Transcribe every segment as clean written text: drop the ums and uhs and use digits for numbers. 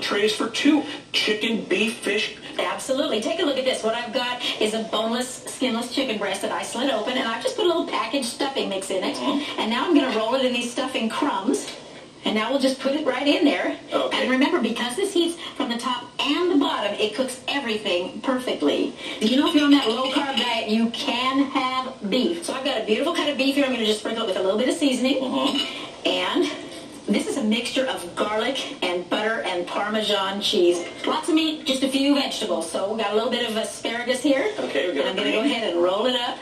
trays for two. Chicken, beef, fish. Absolutely. Take a look at this. What I've got is a boneless, skinless chicken breast that I slit open, and I've just put a little packaged stuffing mix in it. And now I'm going to roll it in these stuffing crumbs. And now we'll just put it right in there. Okay. And remember, because this heats from the top and the bottom, it cooks everything perfectly. You know, if you're on that low-carb diet, you can have beef. So I've got a beautiful cut of beef here. I'm going to just sprinkle it with a little bit of seasoning. And this is a mixture of garlic and butter and Parmesan cheese. Lots of meat, just a few vegetables. So we've got a little bit of asparagus here. Okay, we got and I'm going to go ahead and roll it up.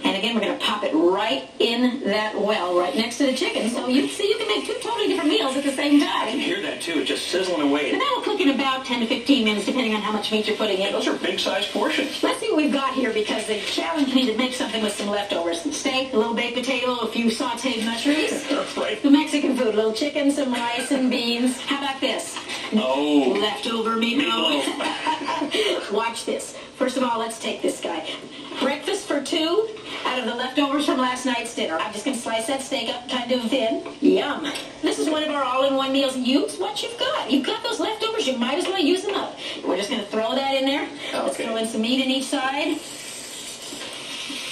And again, we're going to pop it right in that well, right next to the chicken. So you see, you can make two totally different meals at the same I can time. hear that too. It's just sizzling away. And that'll cook in about 10 to 15 minutes, depending on how much meat you're putting in. Those are big-sized portions. Let's see what we've got here, because they challenged me to make something with some leftovers. Some steak, a little baked potato, a few sauteed mushrooms. Right. The Mexican food, a little chicken, some rice and beans. How about this? Oh. Leftover meatloaf. Meatloaf. Watch this. First of all, let's take this guy. Breakfast for two out of the leftovers from last night's dinner. I'm just going to slice that steak up kind of thin. Yum. This is one of our all-in-one meals. Use what you've got. You've got those leftovers. You might as well use them up. We're just going to throw that in there. Let's throw in some meat in each side.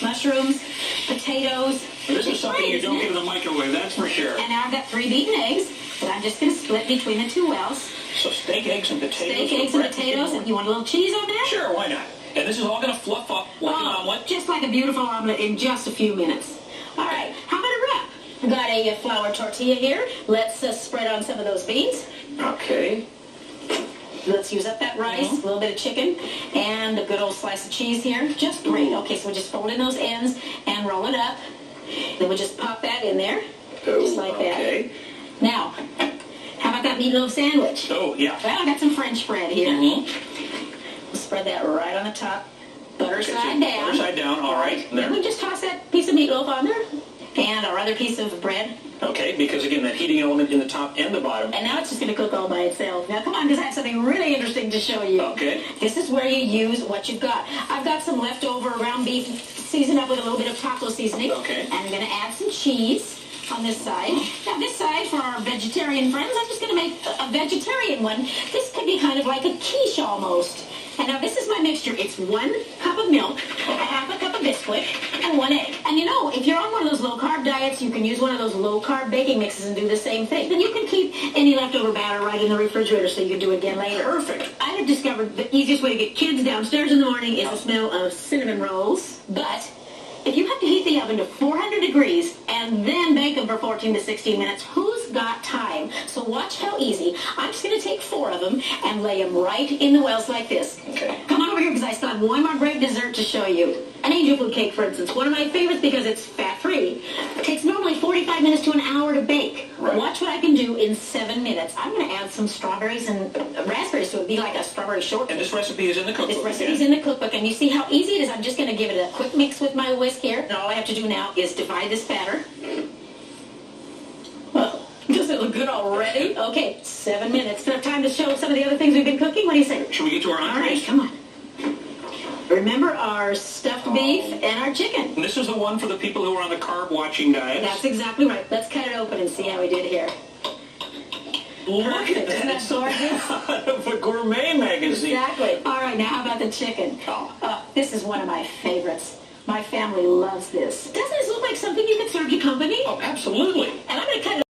Mushrooms, potatoes. This is something you don't get in the microwave, that's for sure. And now I've got 3 beaten eggs that I'm just going to split between the two wells. So steak, eggs, and potatoes. Steak, eggs, and potatoes. And you want a little cheese on that? Sure, why not? And this is all going to fluff up like an omelet? Just like a beautiful omelet in just a few minutes. All right, how about a wrap? We've got a flour tortilla here. Let's spread on some of those beans. Okay. Let's use up that rice, a little bit of chicken, and a good old slice of cheese here. Just great. Okay, so we'll just fold in those ends and roll it up. Then we'll just pop that in there, just like Okay. that. Now, how about that meatloaf sandwich? Oh, yeah. Well, I got some French bread here. We'll spread that right on the top. Butter side down. Butter side down, all right. Then we just toss that piece of meatloaf on there. And our other piece of bread. Okay, because again, that heating element in the top and the bottom. And now it's just going to cook all by itself. Now, come on, because I have something really interesting to show you. Okay. This is where you use what you've got. I've got some leftover ground beef seasoned up with a little bit of taco seasoning. Okay. And I'm going to add some cheese on this side. Now, this side, for our vegetarian friends, I'm just going to make a vegetarian one. This could be kind of like a quiche almost. And now this is my mixture. It's 1 cup of milk, a half a cup of Bisquick, and 1 egg. And you know, if you're on one of those low-carb diets, you can use one of those low-carb baking mixes and do the same thing. Then you can keep any leftover batter right in the refrigerator so you can do it again later. Perfect. I have discovered the easiest way to get kids downstairs in the morning is the smell of cinnamon rolls. But if you have to heat the oven to 400 degrees and then bake them for 14 to 16 minutes, who's got time? So watch how easy. I'm just going to take 4 of them and lay them right in the wells like this. Okay. Come on over here, because I still have one more great dessert to show you. An angel food cake, for instance. One of my favorites because it's fat-free. It takes normally 45 minutes to an hour to bake. Right. Watch what I can do in 7 minutes. I'm going to add some strawberries and raspberries so it would be like a strawberry shortcake. And this recipe is in the cookbook. This recipe's in the cookbook, and you see how easy it is. I'm just going to give it a quick mix with my whisk here. And all I have to do now is divide this batter. Well, does it look good already? Okay, 7 minutes. Do I have time to show some of the other things we've been cooking? What do you say? Should we get to our All entrees? right, come on. Remember our stuffed beef and our chicken. And this is the one for the people who are on the carb-watching diet. That's exactly right. Let's cut it open and see how we did here. Look at Isn't that. that It's gorgeous? out of a gourmet magazine. Exactly. All right, now how about the chicken? This is one of my favorites. My family loves this. Doesn't this look like something you could serve your company? Oh, absolutely. And I'm going to cut it